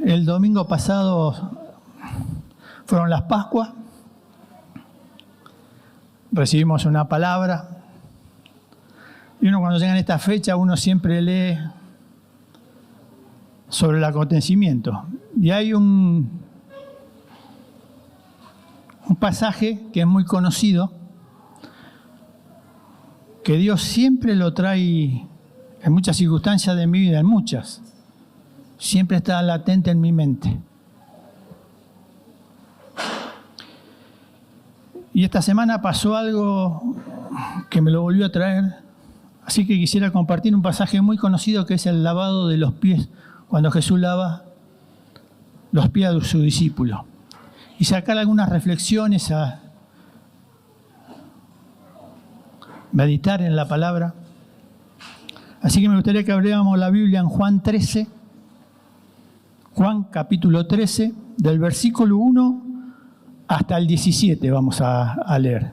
El domingo pasado fueron las Pascuas, recibimos una palabra y uno cuando llega en esta fecha uno siempre lee sobre el acontecimiento y hay un pasaje que es muy conocido, que Dios siempre lo trae en muchas circunstancias de mi vida, en muchas. Siempre está latente en mi mente. Y esta semana pasó algo que me lo volvió a traer, así que quisiera compartir un pasaje muy conocido que es el lavado de los pies, cuando Jesús lava los pies de su discípulo. Y sacar algunas reflexiones a meditar en la palabra. Así que me gustaría que abriéramos la Biblia en Juan 13, Juan capítulo 13, del versículo 1 hasta el 17 vamos a leer.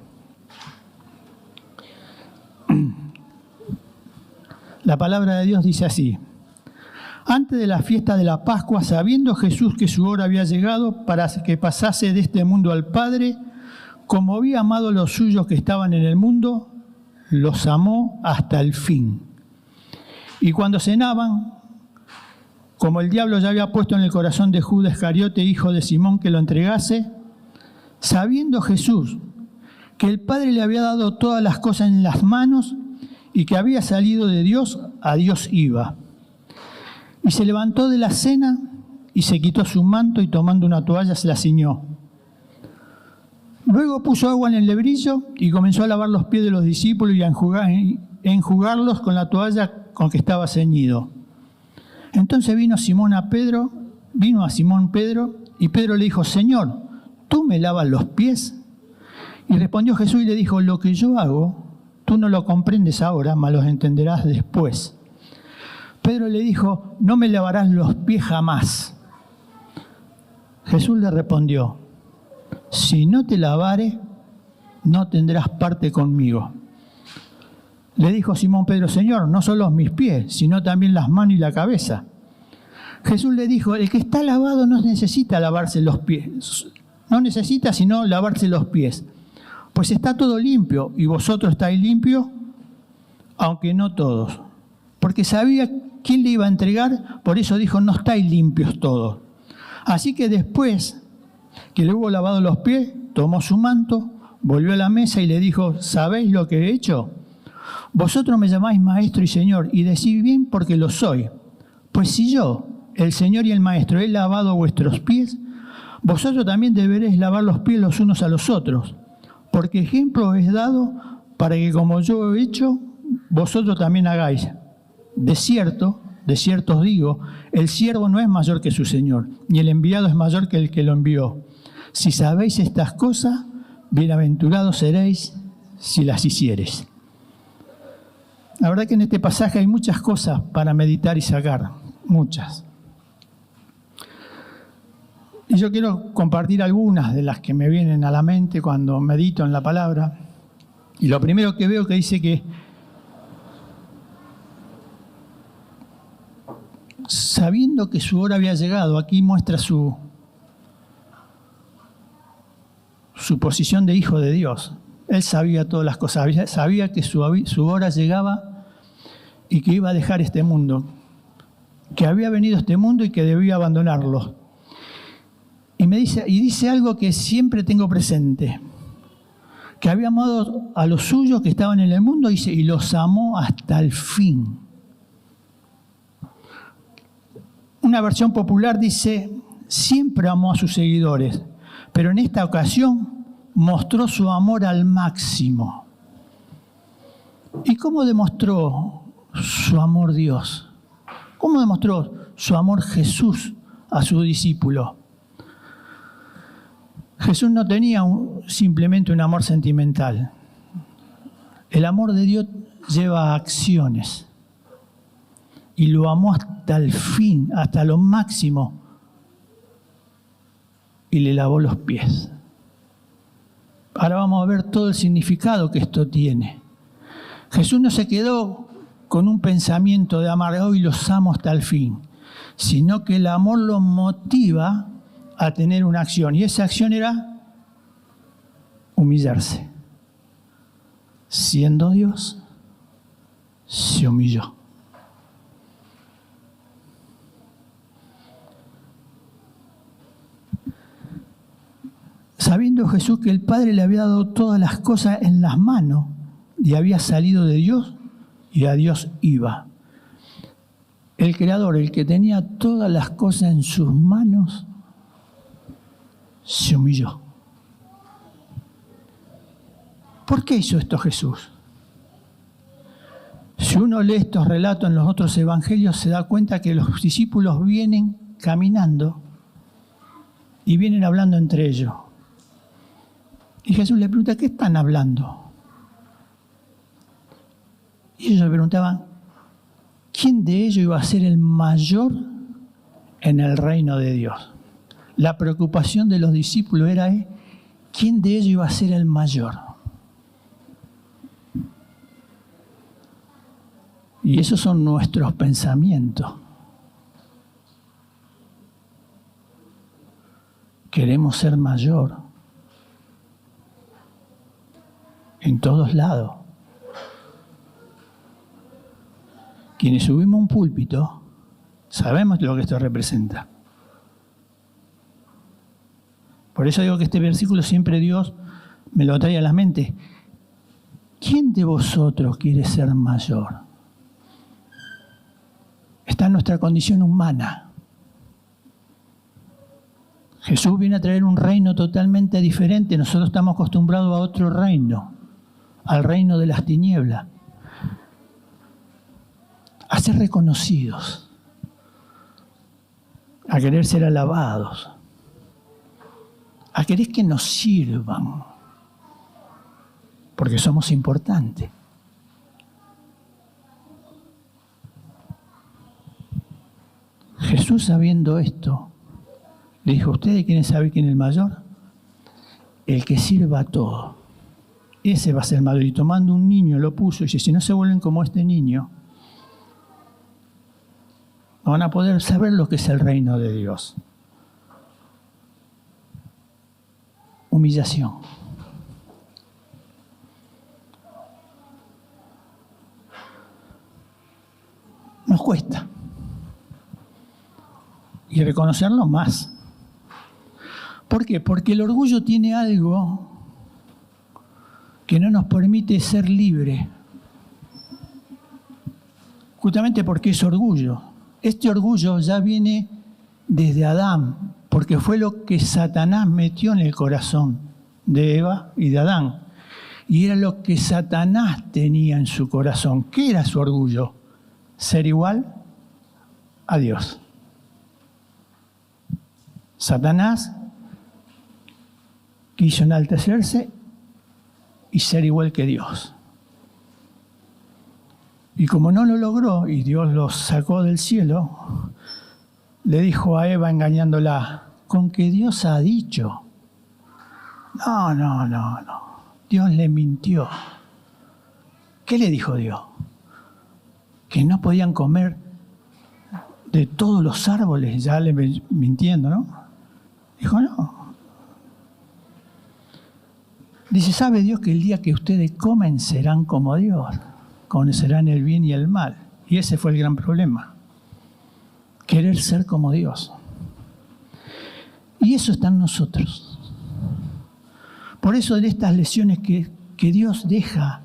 La palabra de Dios dice así: antes de la fiesta de la Pascua, sabiendo Jesús que su hora había llegado para que pasase de este mundo al Padre, como había amado a los suyos que estaban en el mundo, los amó hasta el fin. Y cuando cenaban, como el diablo ya había puesto en el corazón de Judas Iscariote, hijo de Simón, que lo entregase, sabiendo Jesús que el Padre le había dado todas las cosas en las manos y que había salido de Dios, a Dios iba. Y se levantó de la cena y se quitó su manto y tomando una toalla se la ciñó. Luego puso agua en el lebrillo y comenzó a lavar los pies de los discípulos y a enjugarlos con la toalla con que estaba ceñido. Entonces vino a Simón Pedro y Pedro le dijo: Señor, ¿tú me lavas los pies? Y respondió Jesús y le dijo: lo que yo hago, tú no lo comprendes ahora, mas lo entenderás después. Pedro le dijo: no me lavarás los pies jamás. Jesús le respondió: si no te lavare, no tendrás parte conmigo. Le dijo Simón Pedro: Señor, no solo mis pies, sino también las manos y la cabeza. Jesús le dijo: el que está lavado no necesita lavarse los pies, no necesita sino lavarse los pies, pues está todo limpio, y vosotros estáis limpios, aunque no todos. Porque sabía quién le iba a entregar, por eso dijo: no estáis limpios todos. Así que después que le hubo lavado los pies, tomó su manto, volvió a la mesa y le dijo: ¿sabéis lo que he hecho? Vosotros me llamáis maestro y señor, y decís bien porque lo soy. Pues si yo, el Señor y el Maestro, he lavado vuestros pies, vosotros también deberéis lavar los pies los unos a los otros. Porque ejemplo os he dado para que como yo he hecho, vosotros también hagáis. De cierto os digo, el siervo no es mayor que su Señor, ni el enviado es mayor que el que lo envió. Si sabéis estas cosas, bienaventurados seréis si las hiciereis. La verdad que en este pasaje hay muchas cosas para meditar y sacar, muchas. Y yo quiero compartir algunas de las que me vienen a la mente cuando medito en la palabra. Y lo primero que veo que dice que sabiendo que su hora había llegado, aquí muestra su posición de hijo de Dios. Él sabía todas las cosas, sabía que su hora llegaba y que iba a dejar este mundo, que había venido a este mundo y que debía abandonarlo. Y dice algo que siempre tengo presente, que había amado a los suyos que estaban en el mundo, dice, y los amó hasta el fin. Una versión popular dice: siempre amó a sus seguidores, pero en esta ocasión mostró su amor al máximo. ¿Y cómo demostró su amor Dios? ¿Cómo demostró su amor Jesús a su discípulo? Jesús no tenía simplemente un amor sentimental. El amor de Dios lleva a acciones. Y lo amó hasta el fin, hasta lo máximo. Y le lavó los pies. Ahora vamos a ver todo el significado que esto tiene. Jesús no se quedó con un pensamiento de amar: hoy los amo hasta el fin, sino que el amor los motiva a tener una acción. Y esa acción era humillarse. Siendo Dios, se humilló. Sabiendo Jesús que el Padre le había dado todas las cosas en las manos y había salido de Dios y a Dios iba. El Creador, el que tenía todas las cosas en sus manos, se humilló. ¿Por qué hizo esto Jesús? Si uno lee estos relatos en los otros evangelios, se da cuenta que los discípulos vienen caminando y vienen hablando entre ellos. Y Jesús le pregunta, ¿qué están hablando? Y ellos le preguntaban, ¿quién de ellos iba a ser el mayor en el reino de Dios? La preocupación de los discípulos era, ¿quién de ellos iba a ser el mayor? Y esos son nuestros pensamientos. Queremos ser mayor en todos lados. Quienes subimos a un púlpito, sabemos lo que esto representa. Por eso digo que este versículo siempre Dios me lo trae a la mente. ¿Quién de vosotros quiere ser mayor? Está en nuestra condición humana. Jesús viene a traer un reino totalmente diferente. Nosotros estamos acostumbrados a otro reino, al reino de las tinieblas. A ser reconocidos, a querer ser alabados, a querer que nos sirvan, porque somos importantes. Jesús, sabiendo esto, le dijo, ¿ustedes quieren saber quién es el mayor? El que sirva a todo. Ese va a ser el mayor. Y tomando un niño lo puso y dice, si no se vuelven como este niño, no van a poder saber lo que es el reino de Dios. Humillación. Nos cuesta. Y reconocerlo más. ¿Por qué? Porque el orgullo tiene algo que no nos permite ser libres. Justamente porque es orgullo. Este orgullo ya viene desde Adán, porque fue lo que Satanás metió en el corazón de Eva y de Adán. Y era lo que Satanás tenía en su corazón. ¿Qué era su orgullo? Ser igual a Dios. Satanás quiso enaltecerse y ser igual que Dios. Y como no lo logró y Dios lo sacó del cielo, le dijo a Eva engañándola, con que Dios ha dicho. No. Dios le mintió. ¿Qué le dijo Dios? Que no podían comer de todos los árboles, ya le mintiendo, ¿no? Dijo, no. Dice, ¿sabe Dios que el día que ustedes comen serán como Dios? Conocerán el bien y el mal. Y ese fue el gran problema. Querer ser como Dios. Y eso está en nosotros. Por eso de estas lecciones que Dios deja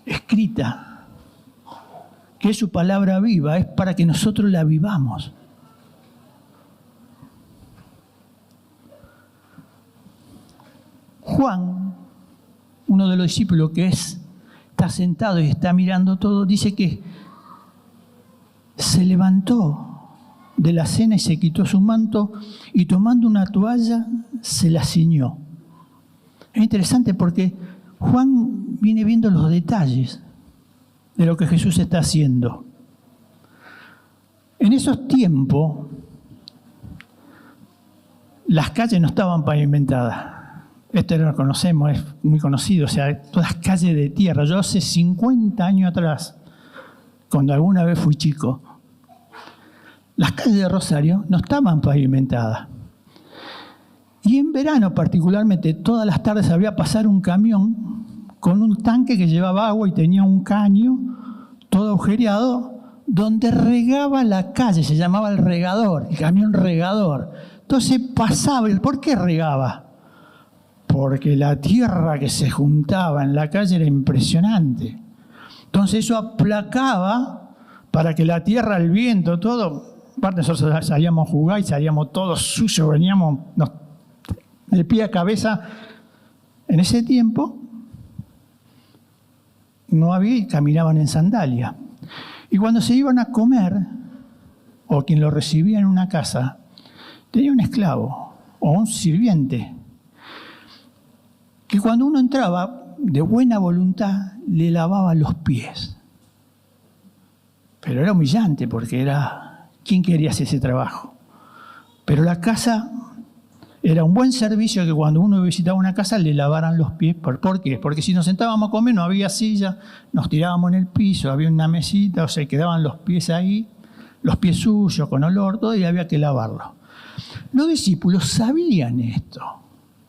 escrita, que es su palabra viva, es para que nosotros la vivamos. Juan, uno de los discípulos que está sentado y está mirando todo, dice que se levantó de la cena y se quitó su manto y tomando una toalla se la ciñó. Es interesante porque Juan viene viendo los detalles de lo que Jesús está haciendo. En esos tiempos, las calles no estaban pavimentadas. Esto lo conocemos, es muy conocido, o sea, todas calles de tierra. Yo hace 50 años atrás, cuando alguna vez fui chico, las calles de Rosario no estaban pavimentadas. Y en verano particularmente, todas las tardes había pasar un camión con un tanque que llevaba agua y tenía un caño todo agujereado donde regaba la calle, se llamaba el regador, el camión regador. Entonces pasaba. ¿Por qué regaba? Porque la tierra que se juntaba en la calle era impresionante. Entonces eso aplacaba para que la tierra, el viento, todo. Aparte nosotros salíamos a jugar y salíamos todos sucios, veníamos de pie a cabeza. En ese tiempo no había y caminaban en sandalia. Y cuando se iban a comer, o quien lo recibía en una casa, tenía un esclavo o un sirviente, que cuando uno entraba, de buena voluntad, le lavaba los pies. Pero era humillante porque era, ¿quién quería hacer ese trabajo? Pero la casa era un buen servicio que cuando uno visitaba una casa le lavaran los pies. ¿Por qué? Porque si nos sentábamos a comer no había silla, nos tirábamos en el piso, había una mesita, o sea, quedaban los pies ahí, los pies sucios, con olor, todo, y había que lavarlos. Los discípulos sabían esto,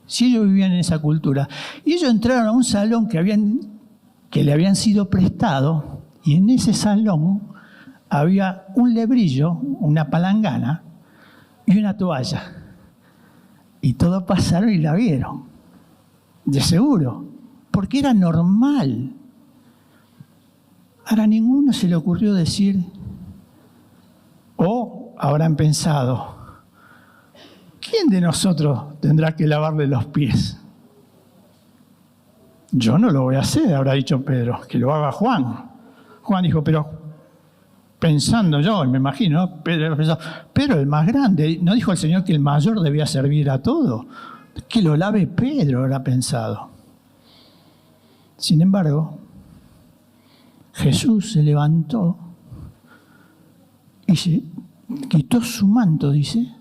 si ellos vivían en esa cultura. Y ellos entraron a un salón que le habían sido prestado, y en ese salón había un lebrillo, una palangana y una toalla. Y todos pasaron y la vieron, de seguro, porque era normal. Ahora, a ninguno se le ocurrió decir, o habrán pensado, ¿quién de nosotros tendrá que lavarle los pies? Yo no lo voy a hacer, habrá dicho Pedro, que lo haga Juan. Juan dijo, pero pensando yo, me imagino, ¿no? Pero el más grande, ¿no dijo el Señor que el mayor debía servir a todo? Que lo lave Pedro, habrá pensado. Sin embargo, Jesús se levantó y se quitó su manto, dice,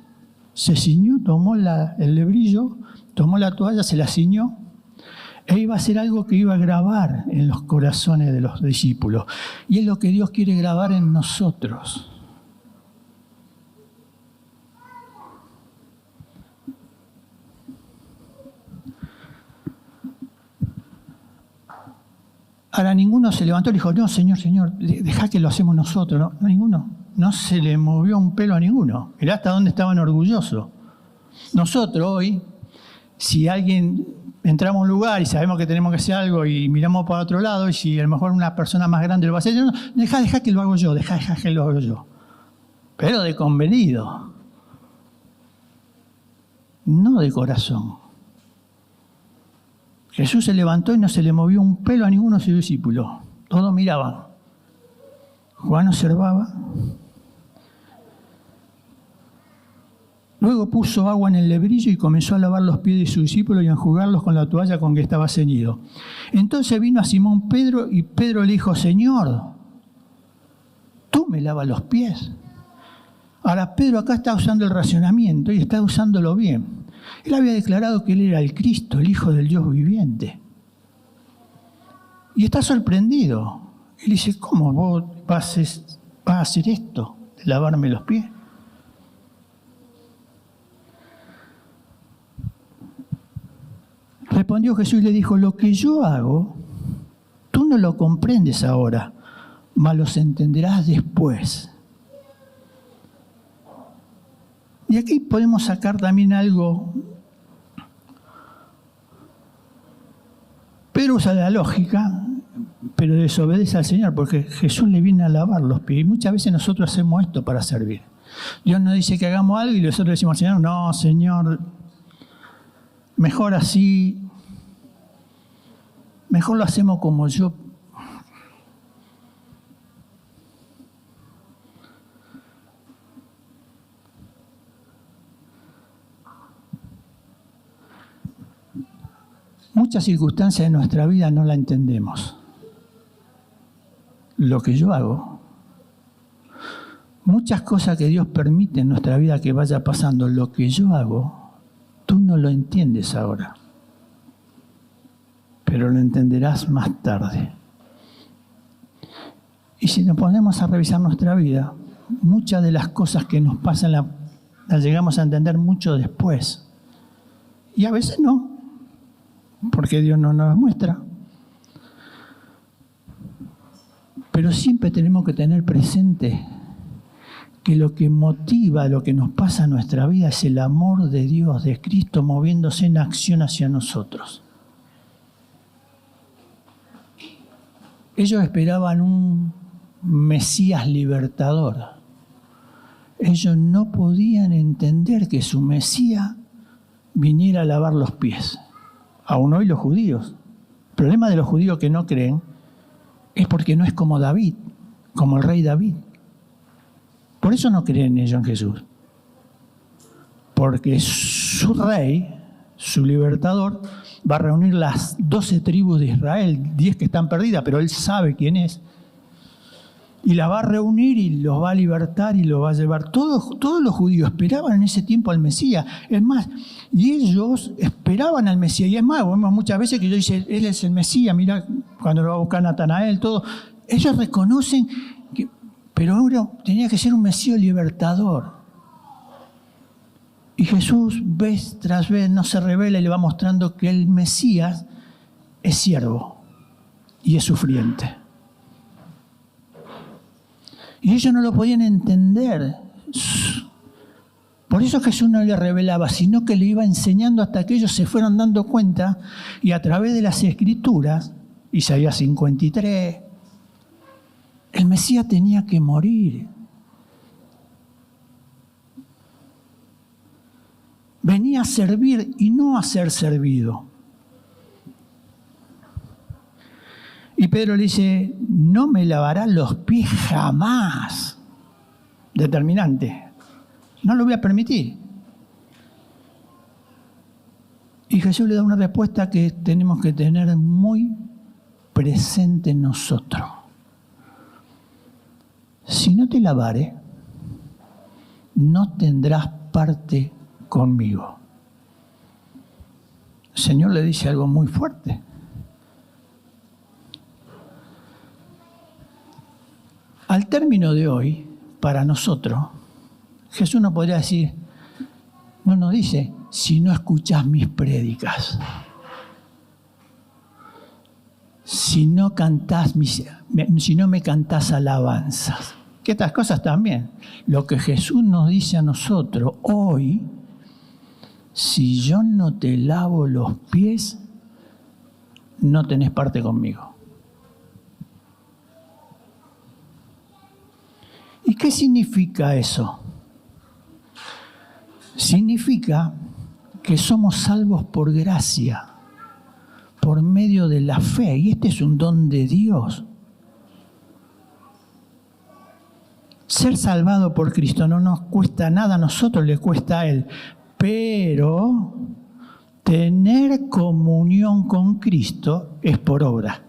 se ciñó, tomó el lebrillo, tomó la toalla, se la ciñó, e iba a hacer algo que iba a grabar en los corazones de los discípulos. Y es lo que Dios quiere grabar en nosotros. Ahora ninguno se levantó y dijo, no, Señor, deja que lo hacemos nosotros. No, ninguno. No se le movió un pelo a ninguno. Mirá hasta dónde estaban orgullosos. Nosotros hoy, si alguien entramos a un lugar y sabemos que tenemos que hacer algo y miramos para otro lado, y si a lo mejor una persona más grande lo va a hacer, no, deja que lo hago yo, deja que lo hago yo. Pero de convenido, no de corazón. Jesús se levantó y no se le movió un pelo a ninguno de sus discípulos. Todos miraban. Juan observaba. Luego puso agua en el lebrillo y comenzó a lavar los pies de sus discípulos y a enjugarlos con la toalla con que estaba ceñido. Entonces vino a Simón Pedro y Pedro le dijo, Señor, ¿tú me lavas los pies? Ahora Pedro acá está usando el racionamiento y está usándolo bien. Él había declarado que él era el Cristo, el Hijo del Dios viviente. Y está sorprendido. Él dice, ¿cómo vos vas a hacer esto, de lavarme los pies? Respondió Jesús y le dijo, lo que yo hago, tú no lo comprendes ahora, mas los entenderás después. Y aquí podemos sacar también algo. Pedro usa la lógica, pero desobedece al Señor, porque Jesús le viene a lavar los pies. Y muchas veces nosotros hacemos esto para servir. Dios nos dice que hagamos algo y nosotros decimos al Señor, no, Señor, mejor así, mejor lo hacemos como yo. Muchas circunstancias de nuestra vida no la entendemos. Lo que yo hago, muchas cosas que Dios permite en nuestra vida que vaya pasando, lo que yo hago, tú no lo entiendes ahora, pero lo entenderás más tarde. Y si nos ponemos a revisar nuestra vida, muchas de las cosas que nos pasan las llegamos a entender mucho después. Y a veces no, porque Dios no nos las muestra. Pero siempre tenemos que tener presente que lo que motiva, lo que nos pasa en nuestra vida es el amor de Dios, de Cristo, moviéndose en acción hacia nosotros. Ellos esperaban un Mesías libertador. Ellos no podían entender que su Mesías viniera a lavar los pies. Aún hoy los judíos. El problema de los judíos que no creen es porque no es como David, como el rey David. Por eso no creen ellos en Jesús. Porque su rey, su libertador, va a reunir las 12 tribus de Israel, 10 que están perdidas, pero él sabe quién es. Y la va a reunir y los va a libertar y los va a llevar. Todos los judíos esperaban en ese tiempo al Mesías. Es más, y ellos esperaban al Mesías. Y es más, vemos muchas veces que ellos dicen, él es el Mesías, mira, cuando lo va a buscar Natanael, todo. Ellos reconocen que, pero ahora tenía que ser un Mesías libertador. Y Jesús, vez tras vez, no se revela y le va mostrando que el Mesías es siervo y es sufriente. Y ellos no lo podían entender. Por eso Jesús no le revelaba, sino que le iba enseñando hasta que ellos se fueron dando cuenta y a través de las Escrituras, Isaías 53, el Mesías tenía que morir. Venía a servir y no a ser servido. Y Pedro le dice, no me lavarás los pies jamás. Determinante. No lo voy a permitir. Y Jesús le da una respuesta que tenemos que tener muy presente en nosotros. Si no te lavare, no tendrás parte conmigo. El Señor le dice algo muy fuerte. Al término de hoy, para nosotros, Jesús no podría decir, no nos dice, si no escuchás mis prédicas, si no me cantás alabanzas, que estas cosas también. Lo que Jesús nos dice a nosotros hoy, si yo no te lavo los pies, no tenés parte conmigo. ¿Y qué significa eso? Significa que somos salvos por gracia, por medio de la fe, y este es un don de Dios. Ser salvado por Cristo no nos cuesta nada, a nosotros le cuesta a Él, pero tener comunión con Cristo es por obra.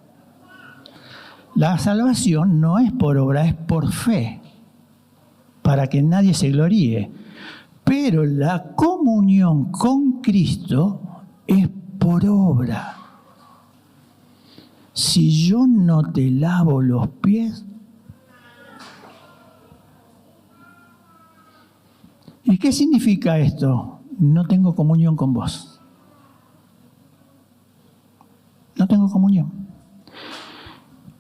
La salvación no es por obra, es por fe, para que nadie se gloríe. Pero la comunión con Cristo es por obra. Si yo no te lavo los pies, ¿y qué significa esto? No tengo comunión con vos. No tengo comunión.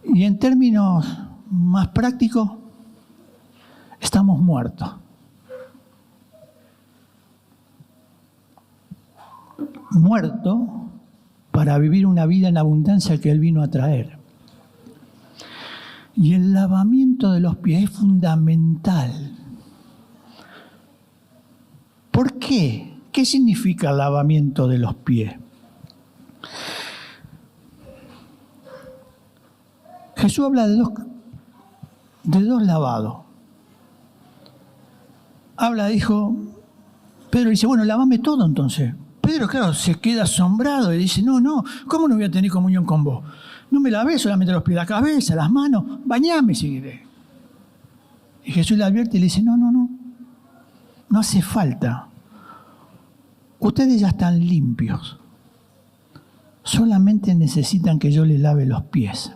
Y en términos más prácticos, estamos muertos. Muerto para vivir una vida en abundancia que Él vino a traer. Y el lavamiento de los pies es fundamental. ¿Por qué? ¿Qué significa el lavamiento de los pies? Jesús habla de dos lavados. Dijo, Pedro dice, bueno, lávame todo entonces. Pedro, claro, se queda asombrado y dice, no, ¿cómo no voy a tener comunión con vos? No me lavé solamente los pies, la cabeza, las manos, bañame si querés. Y Jesús le advierte y le dice, no hace falta. Ustedes ya están limpios. Solamente necesitan que yo les lave los pies.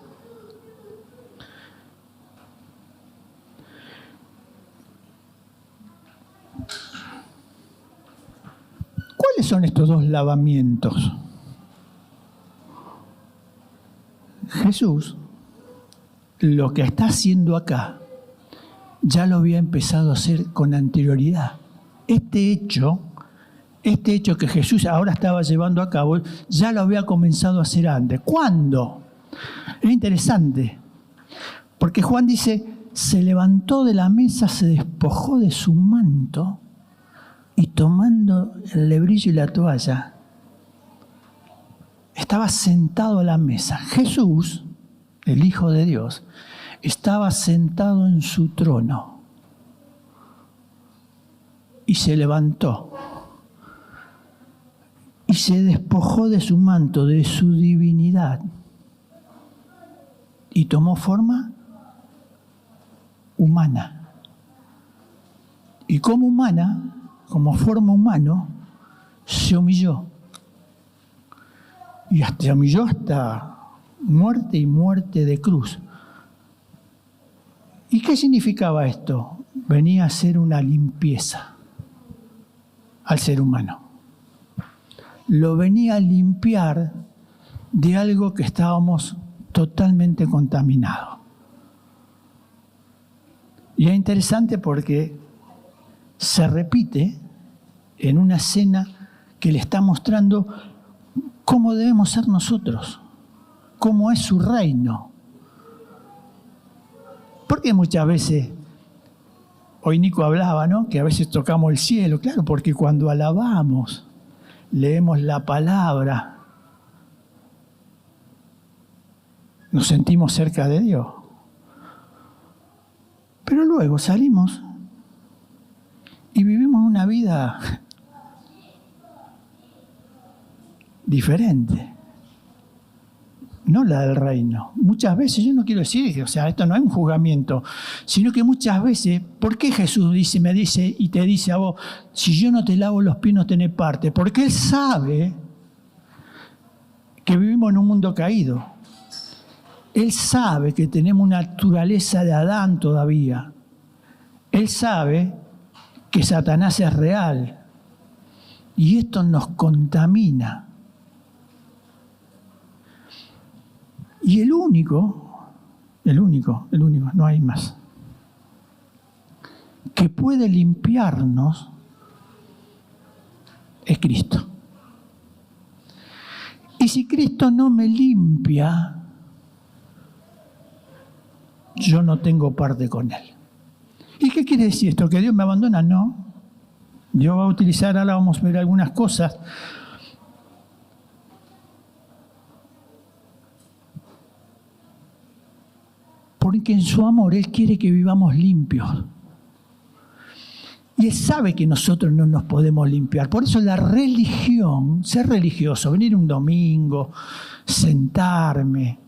son estos dos lavamientos? Jesús, lo que está haciendo acá, ya lo había empezado a hacer con anterioridad. Este hecho que Jesús ahora estaba llevando a cabo, ya lo había comenzado a hacer antes. ¿Cuándo? Es interesante, porque Juan dice, se levantó de la mesa, se despojó de su manto y tomando el lebrillo y la toalla, estaba sentado a la mesa. Jesús, el Hijo de Dios, estaba sentado en su trono y se levantó y se despojó de su manto, de su divinidad, y tomó forma humana. Y como humana, como forma humano, se humilló. Y se humilló hasta muerte y muerte de cruz. ¿Y qué significaba esto? Venía a ser una limpieza al ser humano. Lo venía a limpiar de algo que estábamos totalmente contaminados. Y es interesante porque se repite en una escena que le está mostrando cómo debemos ser nosotros, cómo es su reino. Porque muchas veces, hoy Nico hablaba, ¿no?, que a veces tocamos el cielo. Claro, porque cuando alabamos, leemos la palabra, nos sentimos cerca de Dios. Pero luego salimos y vivimos una vida diferente, no la del reino. Muchas veces, yo no quiero decir, o sea, esto no es un juzgamiento, sino que muchas veces, ¿por qué Jesús me dice y te dice a vos, si yo no te lavo los pies no tenés parte? Porque Él sabe que vivimos en un mundo caído. Él sabe que tenemos una naturaleza de Adán todavía. Él sabe que Satanás es real. Y esto nos contamina. Y el único, no hay más, que puede limpiarnos es Cristo. Y si Cristo no me limpia, yo no tengo parte con Él. ¿Y qué quiere decir esto? ¿Que Dios me abandona? No. Dios va a utilizar, ahora vamos a ver algunas cosas. Porque en su amor Él quiere que vivamos limpios. Y Él sabe que nosotros no nos podemos limpiar. Por eso la religión, ser religioso, venir un domingo, sentarme,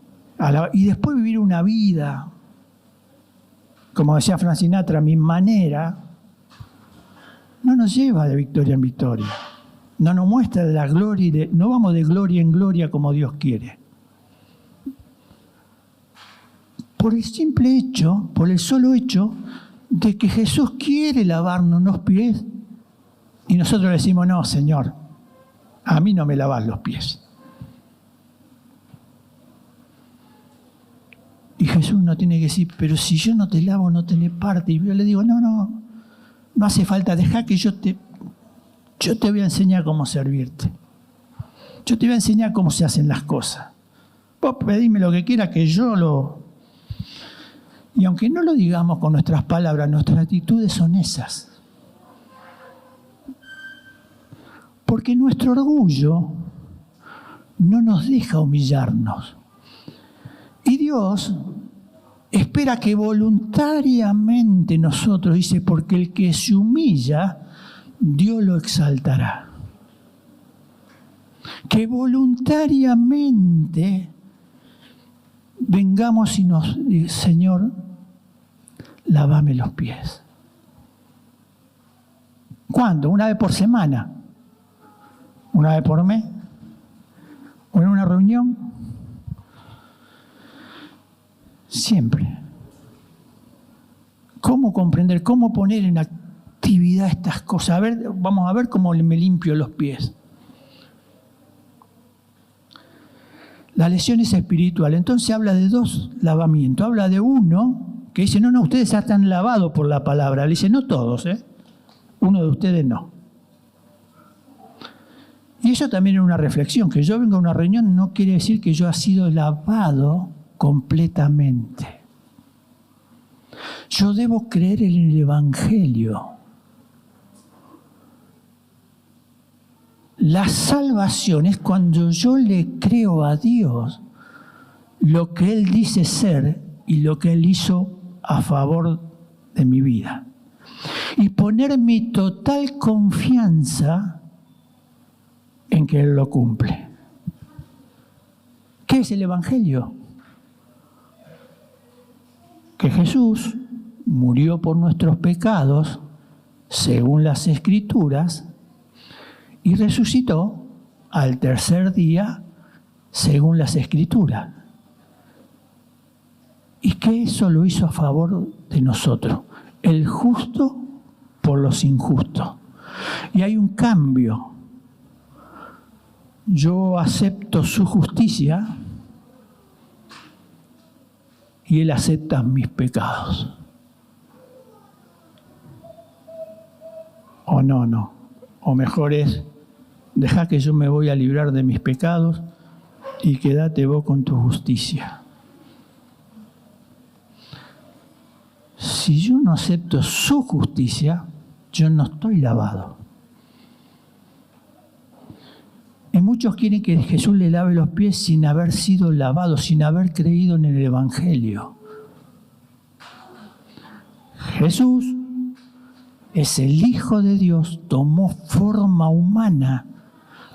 y después vivir una vida, como decía Frank Sinatra, a mi manera, no nos lleva de victoria en victoria. No nos muestra de la gloria, no vamos de gloria en gloria como Dios quiere. Por el simple hecho, por el solo hecho de que Jesús quiere lavarnos los pies y nosotros le decimos, no, Señor, a mí no me lavas los pies. Y Jesús no tiene que decir, pero si yo no te lavo, no tenés parte. Y yo le digo, no hace falta, deja que yo te voy a enseñar cómo servirte. Yo te voy a enseñar cómo se hacen las cosas. Vos pedime lo que quieras que yo lo... Y aunque no lo digamos con nuestras palabras, nuestras actitudes son esas. Porque nuestro orgullo no nos deja humillarnos. Y Dios espera que voluntariamente nosotros, dice, porque el que se humilla, Dios lo exaltará. Que voluntariamente vengamos y nos diga, Señor, lávame los pies. ¿Cuándo? ¿Una vez por semana? ¿Una vez por mes? ¿O en una reunión? Siempre. ¿Cómo comprender? ¿Cómo poner en actividad estas cosas? Vamos a ver cómo me limpio los pies. La lesión es espiritual. Entonces habla de dos lavamientos. Habla de uno que dice, no, ustedes ya están lavados por la palabra. Le dice, no todos, uno de ustedes no. Y eso también es una reflexión. Que yo venga a una reunión no quiere decir que yo haya sido lavado completamente. Yo debo creer en el Evangelio. La salvación es cuando yo le creo a Dios lo que Él dice ser y lo que Él hizo a favor de mi vida. Y poner mi total confianza en que Él lo cumple. ¿Qué es el Evangelio? Que Jesús murió por nuestros pecados, según las Escrituras, y resucitó al tercer día, según las Escrituras. Y que eso lo hizo a favor de nosotros, el justo por los injustos. Y hay un cambio. Yo acepto su justicia y Él acepta mis pecados. O no. O mejor es, deja que yo me voy a librar de mis pecados y quédate vos con tu justicia. Si yo no acepto su justicia, yo no estoy lavado. Y muchos quieren que Jesús le lave los pies sin haber sido lavado, sin haber creído en el Evangelio. Jesús es el Hijo de Dios, tomó forma humana,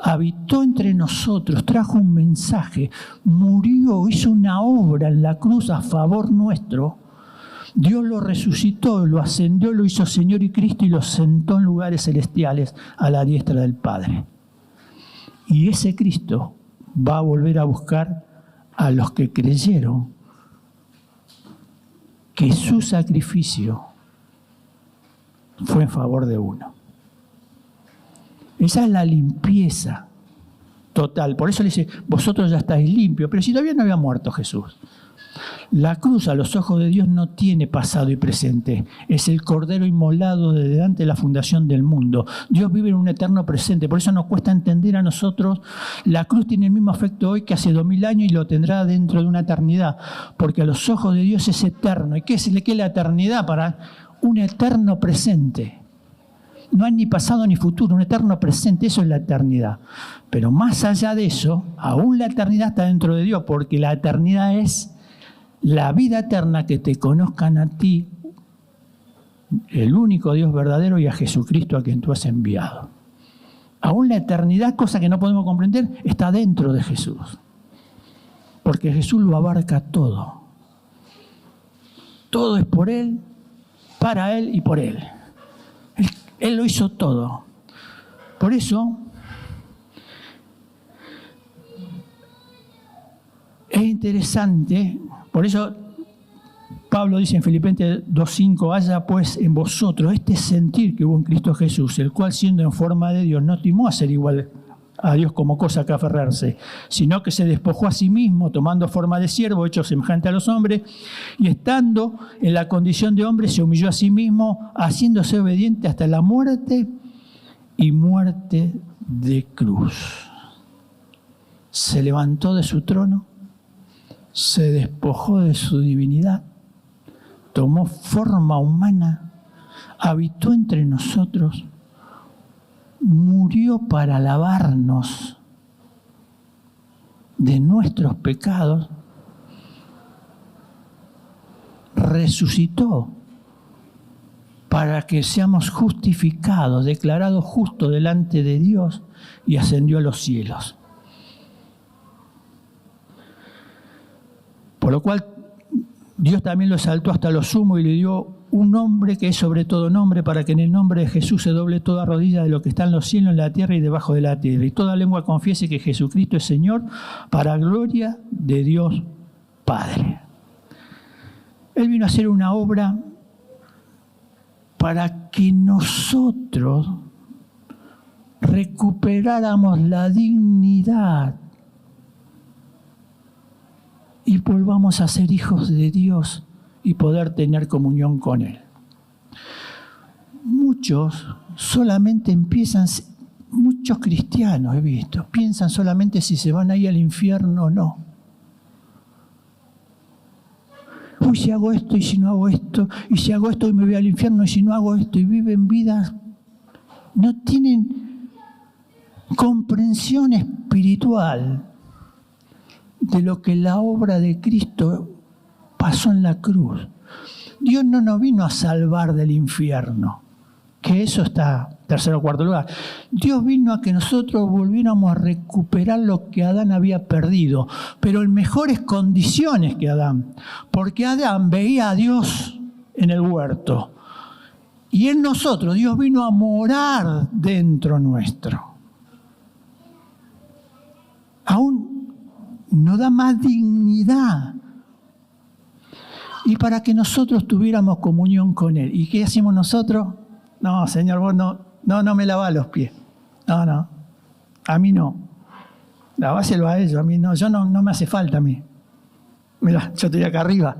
habitó entre nosotros, trajo un mensaje, murió, hizo una obra en la cruz a favor nuestro. Dios lo resucitó, lo ascendió, lo hizo Señor y Cristo y lo sentó en lugares celestiales a la diestra del Padre. Y ese Cristo va a volver a buscar a los que creyeron que su sacrificio fue en favor de uno. Esa es la limpieza total. Por eso le dice, vosotros ya estáis limpios. Pero si todavía no había muerto Jesús. La cruz a los ojos de Dios no tiene pasado y presente. Es el Cordero inmolado desde antes de la fundación del mundo. Dios vive en un eterno presente. Por eso nos cuesta entender a nosotros. La cruz tiene el mismo efecto hoy que hace 2000 años y lo tendrá dentro de una eternidad. Porque a los ojos de Dios es eterno. ¿Y qué es la eternidad? Para un eterno presente. No hay ni pasado ni futuro, un eterno presente, eso es la eternidad. Pero más allá de eso, aún la eternidad está dentro de Dios, porque la eternidad es la vida eterna, que te conozcan a ti, el único Dios verdadero, y a Jesucristo a quien tú has enviado. Aún la eternidad, cosa que no podemos comprender, está dentro de Jesús. Porque Jesús lo abarca todo. Todo es por Él, para Él y por Él. Él lo hizo todo. Por eso es interesante, por eso Pablo dice en Filipenses 2:5, haya pues en vosotros este sentir que hubo en Cristo Jesús, el cual siendo en forma de Dios no estimó a ser igual a Dios como cosa que aferrarse, sino que se despojó a sí mismo, tomando forma de siervo, hecho semejante a los hombres, y estando en la condición de hombre, se humilló a sí mismo, haciéndose obediente hasta la muerte y muerte de cruz. Se levantó de su trono, se despojó de su divinidad, tomó forma humana, habitó entre nosotros, murió para lavarnos de nuestros pecados, resucitó para que seamos justificados, declarados justos delante de Dios, y ascendió a los cielos. Por lo cual Dios también lo exaltó hasta lo sumo y le dio un nombre que es sobre todo nombre, para que en el nombre de Jesús se doble toda rodilla de lo que está en los cielos, en la tierra y debajo de la tierra. Y toda lengua confiese que Jesucristo es Señor, para gloria de Dios Padre. Él vino a hacer una obra para que nosotros recuperáramos la dignidad y volvamos a ser hijos de Dios y poder tener comunión con Él. Muchos solamente empiezan, muchos cristianos he visto, piensan solamente si se van a ir al infierno o no. Uy, si hago esto y si no hago esto, y si hago esto y me voy al infierno y si no hago esto, y viven vidas, no tienen comprensión espiritual de lo que la obra de Cristo pasó en la cruz. Dios no nos vino a salvar del infierno, que eso está tercero o cuarto lugar. Dios vino a que nosotros volviéramos a recuperar lo que Adán había perdido, pero en mejores condiciones que Adán, porque Adán veía a Dios en el huerto y en nosotros Dios vino a morar dentro nuestro. Aún nos da más dignidad. Y para que nosotros tuviéramos comunión con Él. ¿Y qué hacemos nosotros? No, Señor, vos no me lavás los pies. No, a mí no. Laváselo a ellos, a mí no. No me hace falta a mí. Mirá, yo estoy acá arriba.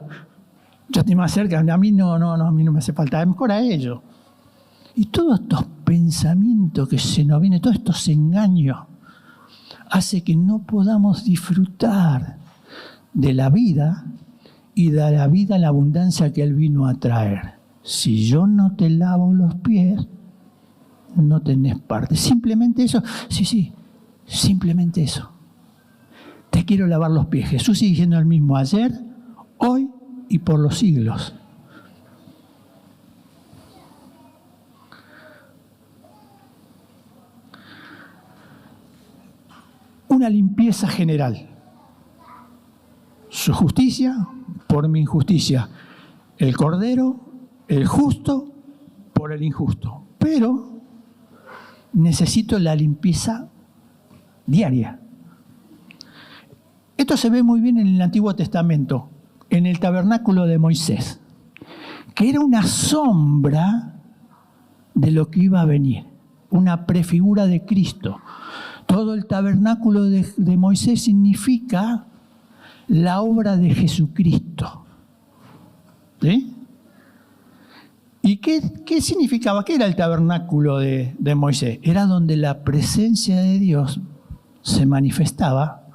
Yo estoy más cerca. A mí no, a mí no me hace falta. Es mejor a ellos. Y todos estos pensamientos que se nos vienen, todos estos engaños, hace que no podamos disfrutar de la vida y de la vida en la abundancia que Él vino a traer. Si yo no te lavo los pies, no tenés parte. Simplemente eso, sí, simplemente eso. Te quiero lavar los pies. Jesús sigue siendo el mismo ayer, hoy y por los siglos. Una limpieza general. Su justicia por mi injusticia. El Cordero, el justo por el injusto. Pero necesito la limpieza diaria. Esto se ve muy bien en el Antiguo Testamento, en el tabernáculo de Moisés, que era una sombra de lo que iba a venir, una prefigura de Cristo. Todo el tabernáculo de Moisés significa la obra de Jesucristo. ¿Sí? ¿Y qué significaba? ¿Qué era el tabernáculo de Moisés? Era donde la presencia de Dios se manifestaba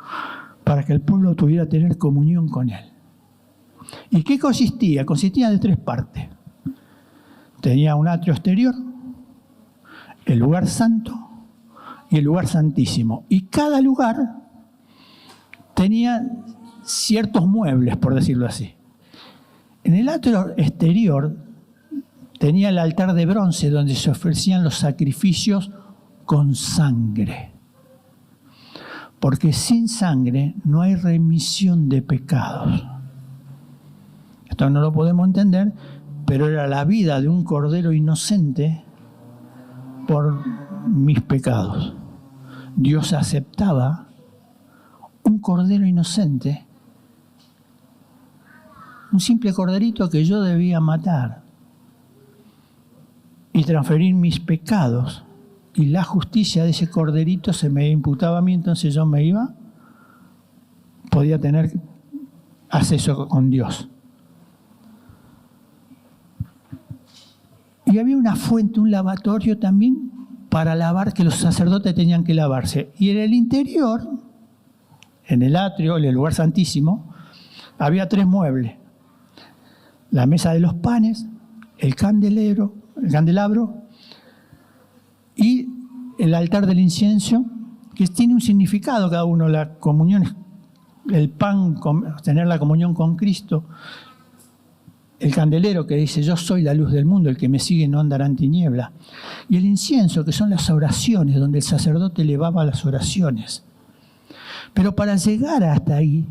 para que el pueblo pudiera tener comunión con Él. ¿Y qué consistía? Consistía de 3 partes. Tenía un atrio exterior, el lugar santo y el lugar santísimo. Y cada lugar tenía ciertos muebles, por decirlo así. En el atrio exterior tenía el altar de bronce donde se ofrecían los sacrificios con sangre. Porque sin sangre no hay remisión de pecados. Esto no lo podemos entender, pero era la vida de un cordero inocente por mis pecados. Dios aceptaba un cordero inocente, un simple corderito que yo debía matar y transferir mis pecados, y la justicia de ese corderito se me imputaba a mí, entonces yo podía tener acceso con Dios. Y había una fuente, un lavatorio también para lavar, que los sacerdotes tenían que lavarse. Y en el interior, en el atrio, en el lugar santísimo, había 3 muebles. La mesa de los panes, el candelabro y el altar del incienso, que tiene un significado cada uno. La comunión, el pan, tener la comunión con Cristo. El candelero que dice, yo soy la luz del mundo, el que me sigue no andará en tiniebla. Y el incienso, que son las oraciones, donde el sacerdote elevaba las oraciones. Pero para llegar hasta ahí,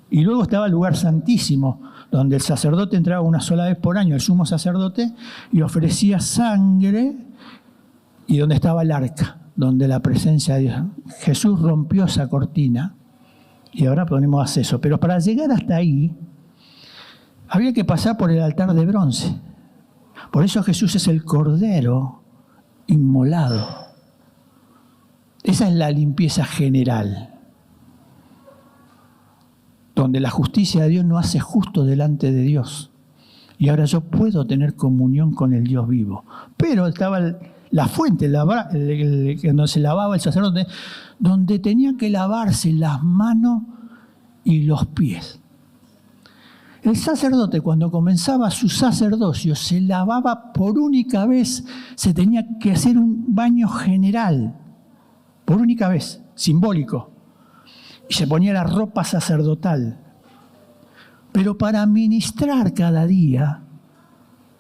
y luego estaba el lugar santísimo, donde el sacerdote entraba una sola vez por año, el sumo sacerdote, y ofrecía sangre, y donde estaba el arca, donde la presencia de Dios. Jesús rompió esa cortina, y ahora ponemos acceso. Pero para llegar hasta ahí, había que pasar por el altar de bronce. Por eso Jesús es el Cordero inmolado. Esa es la limpieza general. donde la justicia de Dios no hace justo delante de Dios. Y ahora yo puedo tener comunión con el Dios vivo. Pero estaba la fuente, donde se lavaba el sacerdote, donde tenía que lavarse las manos y los pies. El sacerdote, cuando comenzaba su sacerdocio, se lavaba por única vez, se tenía que hacer un baño general, por única vez, simbólico. Y se ponía la ropa sacerdotal. Pero para ministrar cada día,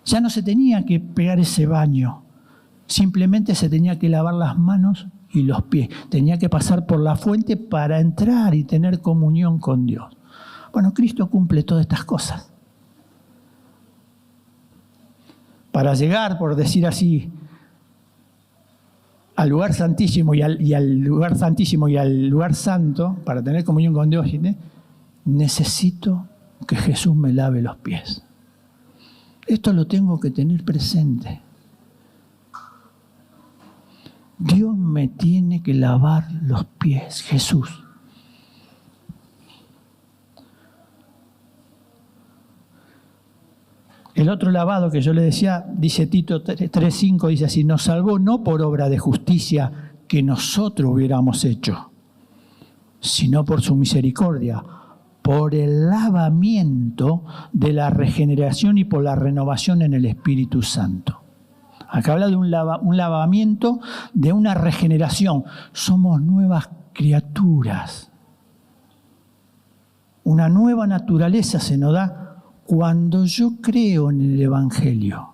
ya no se tenía que pegar ese baño. Simplemente se tenía que lavar las manos y los pies. Tenía que pasar por la fuente para entrar y tener comunión con Dios. Bueno, Cristo cumple todas estas cosas. Para llegar, por decir así, al lugar santísimo y al lugar santísimo y al lugar santo, para tener comunión con Dios, necesito que Jesús me lave los pies. Esto lo tengo que tener presente. Dios me tiene que lavar los pies, Jesús. El otro lavado que yo le decía, dice Tito 3:5, dice así: nos salvó no por obra de justicia que nosotros hubiéramos hecho, sino por su misericordia, por el lavamiento de la regeneración y por la renovación en el Espíritu Santo. Acá habla de un lavamiento, de una regeneración. Somos nuevas criaturas. Una nueva naturaleza se nos da cuando yo creo en el Evangelio.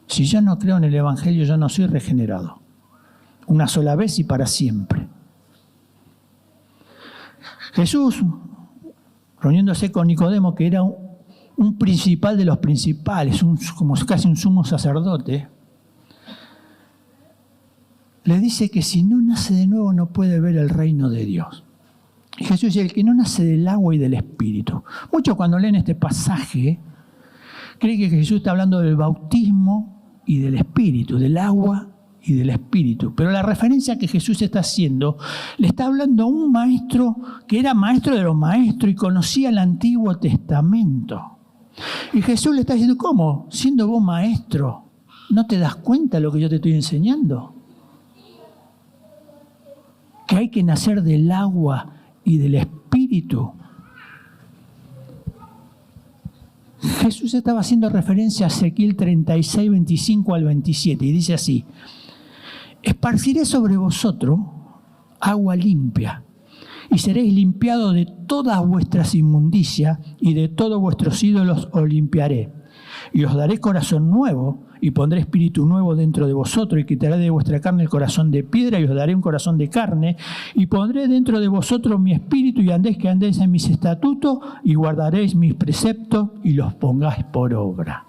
Si yo no creo en el Evangelio, yo no soy regenerado. Una sola vez y para siempre. Jesús, reuniéndose con Nicodemo, que era un principal de los principales, como casi un sumo sacerdote, le dice que si no nace de nuevo no puede ver el reino de Dios. Y Jesús dice: el que no nace del agua y del Espíritu. Muchos cuando leen este pasaje creen que Jesús está hablando del bautismo y del Espíritu, del agua y del Espíritu. Pero la referencia que Jesús está haciendo, le está hablando a un maestro que era maestro de los maestros y conocía el Antiguo Testamento. Y Jesús le está diciendo: ¿cómo? Siendo vos maestro, ¿no te das cuenta de lo que yo te estoy enseñando? Que hay que nacer del agua y del Espíritu. Jesús estaba haciendo referencia a Ezequiel 36, 25 al 27, y dice así: esparciré sobre vosotros agua limpia, y seréis limpiados de todas vuestras inmundicias, y de todos vuestros ídolos os limpiaré. Y os daré corazón nuevo, y pondré espíritu nuevo dentro de vosotros, y quitaré de vuestra carne el corazón de piedra, y os daré un corazón de carne, y pondré dentro de vosotros mi espíritu, y andéis en mis estatutos, y guardaréis mis preceptos, y los pongáis por obra.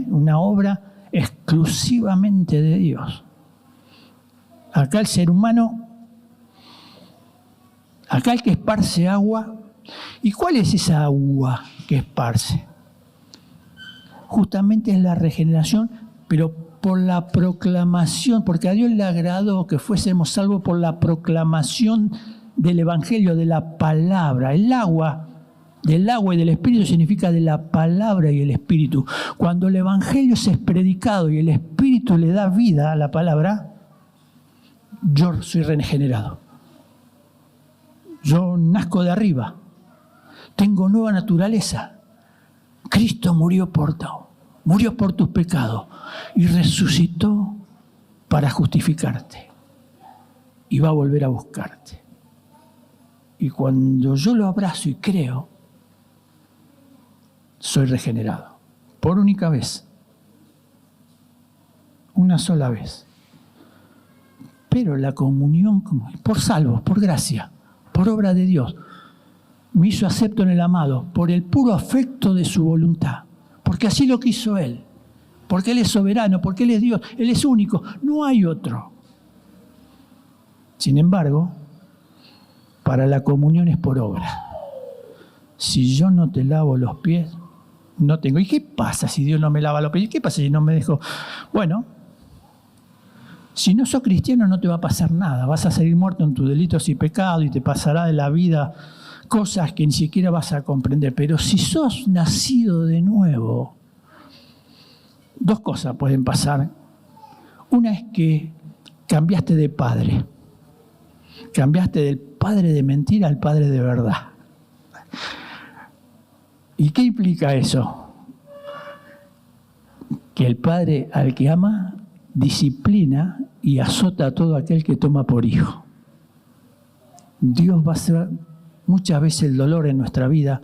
Una obra exclusivamente de Dios. Acá el ser humano, acá el que esparce agua. ¿Y cuál es esa agua que esparce? Justamente es la regeneración, pero por la proclamación, porque a Dios le agradó que fuésemos salvos por la proclamación del Evangelio, de la palabra. El agua, del agua y del Espíritu significa de la palabra y el Espíritu. Cuando el Evangelio se es predicado y el Espíritu le da vida a la palabra, yo soy regenerado. Yo nazco de arriba. Tengo nueva naturaleza. Cristo murió por tus pecados y resucitó para justificarte. Y va a volver a buscarte. Y cuando yo lo abrazo y creo, soy regenerado. Por única vez. Una sola vez. Pero la comunión, por salvo, por gracia, por obra de Dios, me hizo acepto en el amado, por el puro afecto de su voluntad. Porque así lo quiso Él. Porque Él es soberano, porque Él es Dios, Él es único, no hay otro. Sin embargo, para la comunión es por obra. Si yo no te lavo los pies, no tengo. ¿Y qué pasa si Dios no me lava los pies? ¿Qué pasa si no me dejo? Bueno, si no sos cristiano no te va a pasar nada. Vas a seguir muerto en tus delitos y pecados y te pasará de la vida cosas que ni siquiera vas a comprender. Pero si sos nacido de nuevo, dos cosas pueden pasar. Una es que cambiaste de padre. Cambiaste del padre de mentira al padre de verdad. ¿Y qué implica eso? Que el padre al que ama disciplina y azota a todo aquel que toma por hijo. Dios va a hacer muchas veces el dolor en nuestra vida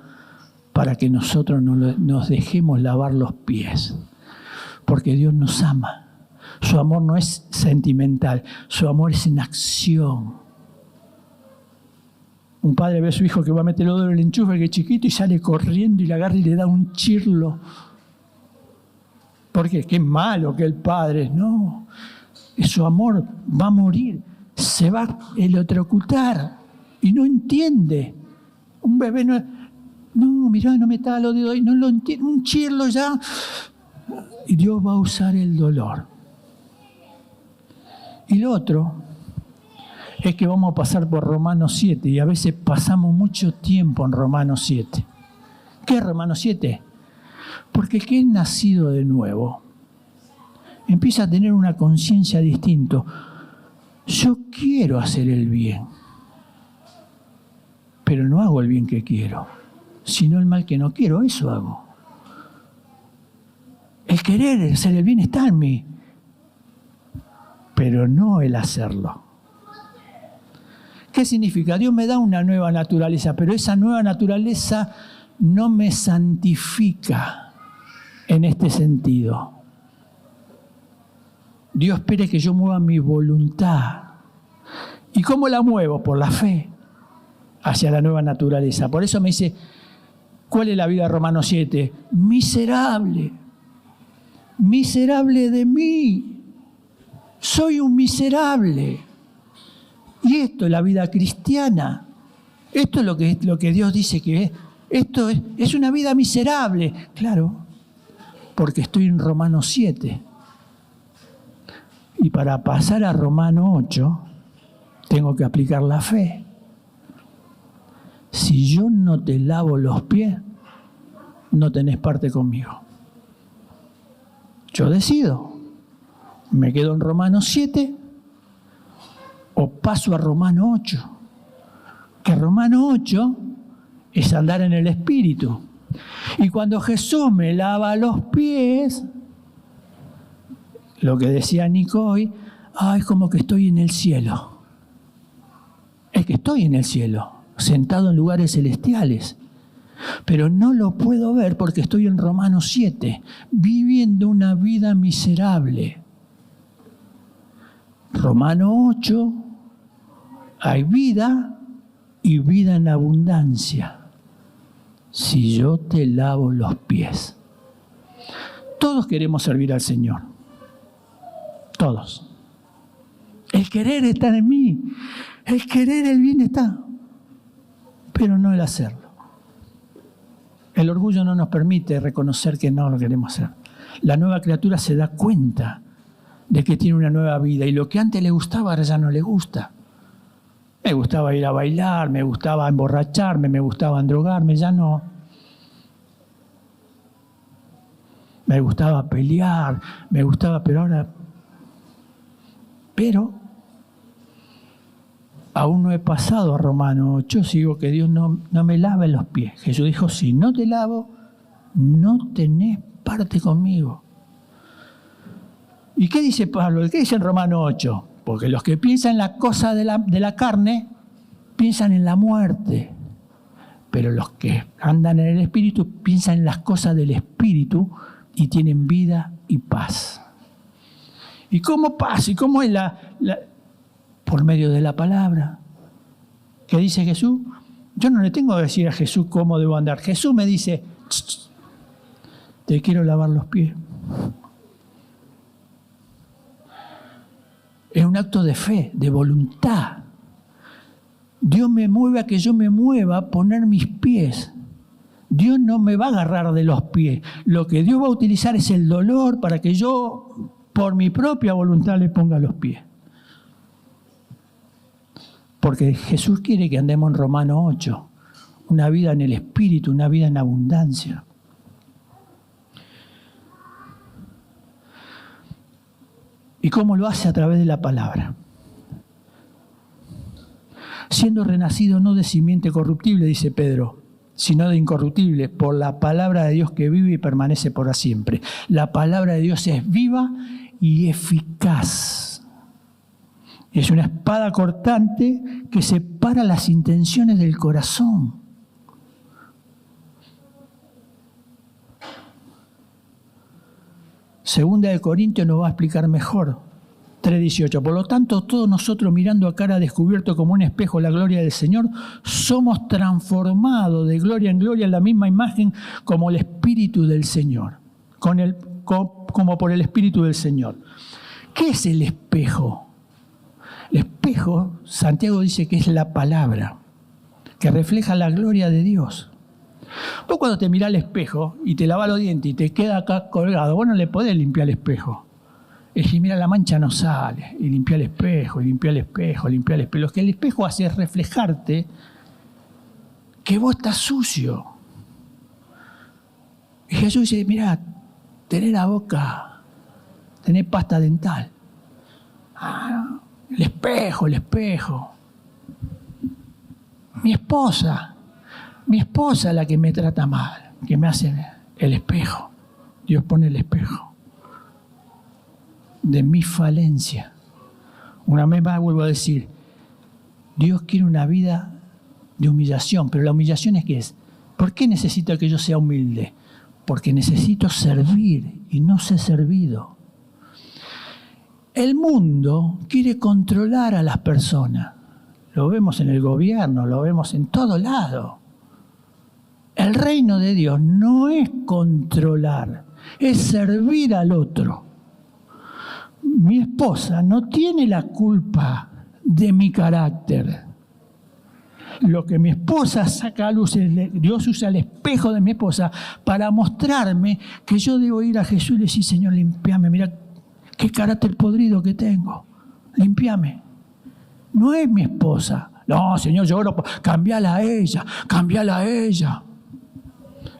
para que nosotros nos dejemos lavar los pies. Porque Dios nos ama. Su amor no es sentimental, su amor es en acción. Un padre ve a su hijo que va a meter el dedo en el enchufe, que es chiquito, y sale corriendo y le agarra y le da un chirlo. Porque qué malo que el padre, no. Su amor va a morir, se va a electrocutar y no entiende. Un bebé no, mirá, no me está los dedos ahí, no lo entiende, un chirlo ya. Y Dios va a usar el dolor. Y lo otro es que vamos a pasar por Romanos 7 y a veces pasamos mucho tiempo en Romanos 7. ¿Qué es Romanos 7? Porque el que es nacido de nuevo empieza a tener una conciencia distinta. Yo quiero hacer el bien, pero no hago el bien que quiero, sino el mal que no quiero, eso hago. El querer hacer el bien está en mí, pero no el hacerlo. ¿Qué significa? Dios me da una nueva naturaleza, pero esa nueva naturaleza no me santifica en este sentido. Dios espera que yo mueva mi voluntad. ¿Y cómo la muevo? Por la fe hacia la nueva naturaleza. Por eso me dice, ¿cuál es la vida de Romanos 7? Miserable. Miserable de mí. Soy un miserable. Y esto es la vida cristiana. Esto es lo que Dios dice que es. Esto es una vida miserable. Claro, porque estoy en Romanos 7. Y para pasar a Romanos 8, tengo que aplicar la fe. Si yo no te lavo los pies, no tenés parte conmigo. Yo decido. ¿Me quedo en Romanos 7 o paso a Romanos 8? Que Romanos 8 es andar en el Espíritu. Y cuando Jesús me lava los pies, lo que decía Nico hoy, es como que estoy en el cielo. Es que estoy en el cielo, sentado en lugares celestiales. Pero no lo puedo ver porque estoy en Romanos 7, viviendo una vida miserable. Romanos 8, hay vida y vida en abundancia. Si yo te lavo los pies. Todos queremos servir al Señor. Todos. El querer está en mí. El querer, el bien está. Pero no el hacerlo. El orgullo no nos permite reconocer que no lo queremos hacer. La nueva criatura se da cuenta de que tiene una nueva vida y lo que antes le gustaba ahora ya no le gusta. Me gustaba ir a bailar, me gustaba emborracharme, me gustaba drogarme, ya no. Me gustaba pelear, me gustaba, pero ahora... Pero aún no he pasado a Romanos 8, sigo que Dios no me lave los pies. Jesús dijo, si no te lavo, no tenés parte conmigo. ¿Y qué dice Pablo? ¿Qué dice en Romanos 8? Porque los que piensan en la cosa de la carne, piensan en la muerte. Pero los que andan en el Espíritu, piensan en las cosas del Espíritu y tienen vida y paz. ¿Y cómo paz? ¿Y cómo es por medio de la palabra? ¿Qué dice Jesús? Yo no le tengo que decir a Jesús cómo debo andar. Jesús me dice, te quiero lavar los pies. Es un acto de fe, de voluntad. Dios me mueve a que yo me mueva a poner mis pies. Dios no me va a agarrar de los pies. Lo que Dios va a utilizar es el dolor para que yo, por mi propia voluntad, le ponga los pies. Porque Jesús quiere que andemos en Romanos 8. una vida en el Espíritu, una vida en abundancia. ¿Y cómo lo hace? A través de la palabra. Siendo renacido no de simiente corruptible, dice Pedro, sino de incorruptible, por la palabra de Dios que vive y permanece para siempre. La palabra de Dios es viva y eficaz. Es una espada cortante que separa las intenciones del corazón. Segunda de Corintios nos va a explicar mejor. 3:18. Por lo tanto, todos nosotros, mirando a cara descubierto como un espejo la gloria del Señor, somos transformados de gloria en gloria en la misma imagen como el Espíritu del Señor. Como por el Espíritu del Señor. ¿Qué es el espejo? El espejo, Santiago dice que es la palabra, que refleja la gloria de Dios. Vos cuando te mirás al espejo y te lavas los dientes y te queda acá colgado, vos no le podés limpiar el espejo. Y si mira, la mancha no sale. Y limpia el espejo, y limpia el espejo, limpia el espejo. Lo que el espejo hace es reflejarte que vos estás sucio. Y Jesús dice, mirá, tenés la boca, tenés pasta dental. Ah, el espejo, el espejo. Mi esposa es la que me trata mal, que me hace el espejo. Dios pone el espejo de mi falencia. Una vez más vuelvo a decir, Dios quiere una vida de humillación, pero la humillación es ¿qué es? ¿Por qué necesito que yo sea humilde? Porque necesito servir y no ser servido. El mundo quiere controlar a las personas. Lo vemos en el gobierno, lo vemos en todo lado. El reino de Dios no es controlar, es servir al otro. Mi esposa no tiene la culpa de mi carácter. Lo que mi esposa saca a luz, Dios usa el espejo de mi esposa para mostrarme que yo debo ir a Jesús y decir, Señor, limpiame, mira qué carácter podrido que tengo, limpiame. No es mi esposa. No, Señor, yo oro, cambiala a ella, cambiala a ella.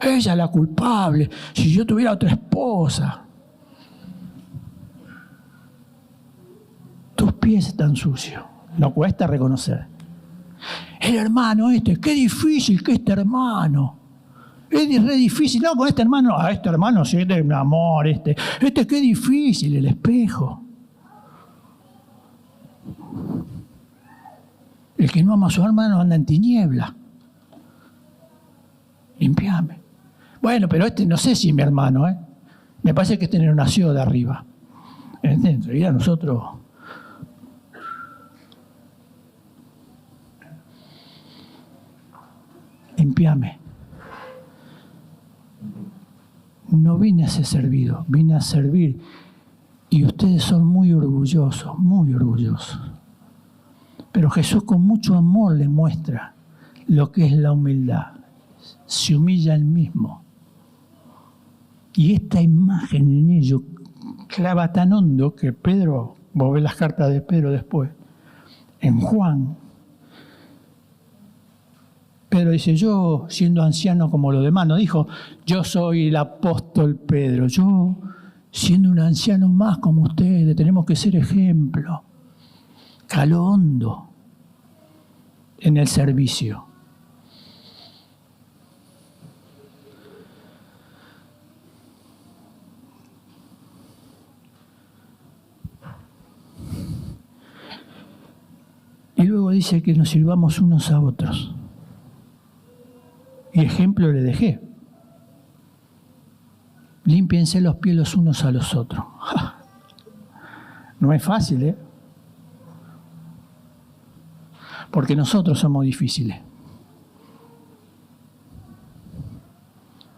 Ella es la culpable. Si yo tuviera otra esposa. Tus pies están sucios. No cuesta reconocer. El hermano qué difícil que este hermano. Es re difícil. No, con este hermano, sí, este es un amor, este qué difícil, el espejo. El que no ama a su hermano anda en tiniebla. Limpiame. Bueno, pero no sé si es mi hermano, Me parece que no nació de arriba. En realidad nosotros... Limpiame. No vine a ser servido, vine a servir. Y ustedes son muy orgullosos, muy orgullosos. Pero Jesús con mucho amor les muestra lo que es la humildad. Se humilla él mismo. Y esta imagen en ello clava tan hondo que Pedro, vos ves las cartas de Pedro después, en Juan, Pedro dice, yo siendo anciano como los demás, no dijo, yo soy el apóstol Pedro, yo siendo un anciano más como ustedes, tenemos que ser ejemplo. Caló hondo en el servicio. Y luego dice que nos sirvamos unos a otros. Y ejemplo le dejé. Límpiense los pies los unos a los otros. No es fácil, Porque nosotros somos difíciles.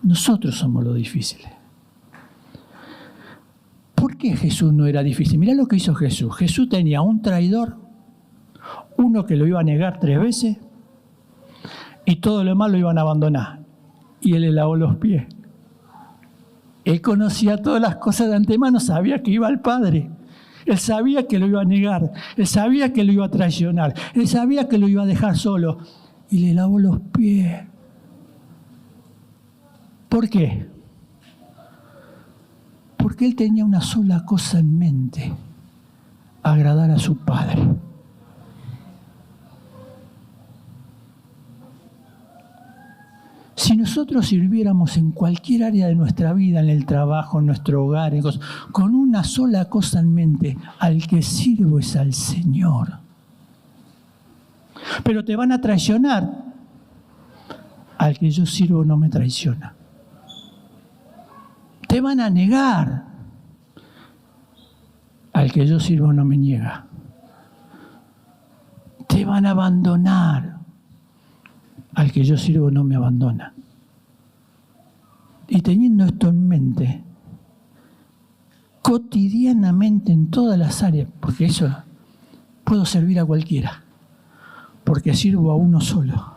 Nosotros somos los difíciles. ¿Por qué Jesús no era difícil? Mirá lo que hizo Jesús. Jesús tenía un traidor, uno que lo iba a negar 3 veces, y todo lo demás lo iban a abandonar. Y él le lavó los pies. Él conocía todas las cosas de antemano, sabía que iba al Padre. Él sabía que lo iba a negar. Él sabía que lo iba a traicionar. Él sabía que lo iba a dejar solo. Y le lavó los pies. ¿Por qué? Porque él tenía una sola cosa en mente: agradar a su Padre. Si nosotros sirviéramos en cualquier área de nuestra vida, en el trabajo, en nuestro hogar, con una sola cosa en mente: al que sirvo es al Señor. Pero te van a traicionar. Al que yo sirvo no me traiciona. Te van a negar. Al que yo sirvo no me niega. Te van a abandonar. Al que yo sirvo no me abandona. Y teniendo esto en mente, cotidianamente en todas las áreas, porque eso puedo servir a cualquiera, porque sirvo a uno solo.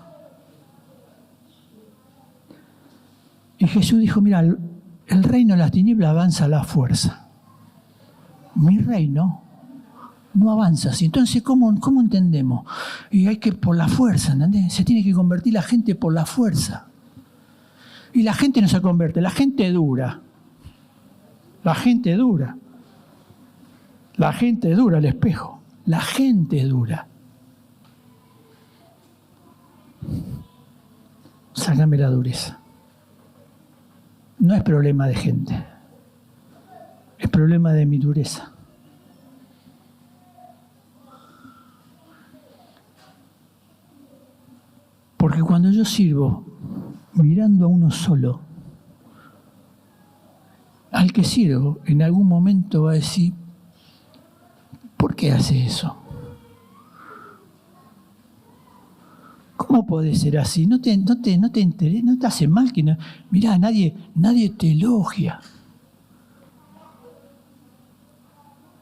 Y Jesús dijo: mira, el reino de las tinieblas avanza a la fuerza. Mi reino no avanza así. Entonces, ¿cómo entendemos? Y hay que por la fuerza, ¿entendés? Se tiene que convertir la gente por la fuerza. Y la gente no se convierte, la gente dura. La gente dura. La gente dura, el espejo. La gente dura. Sácame la dureza. No es problema de gente. Es problema de mi dureza. Porque cuando yo sirvo mirando a uno solo, al que sirvo en algún momento va a decir: ¿por qué hace eso? ¿Cómo puede ser así? ¿No te interesa? ¿No te hace mal? Que no? Mirá, nadie te elogia.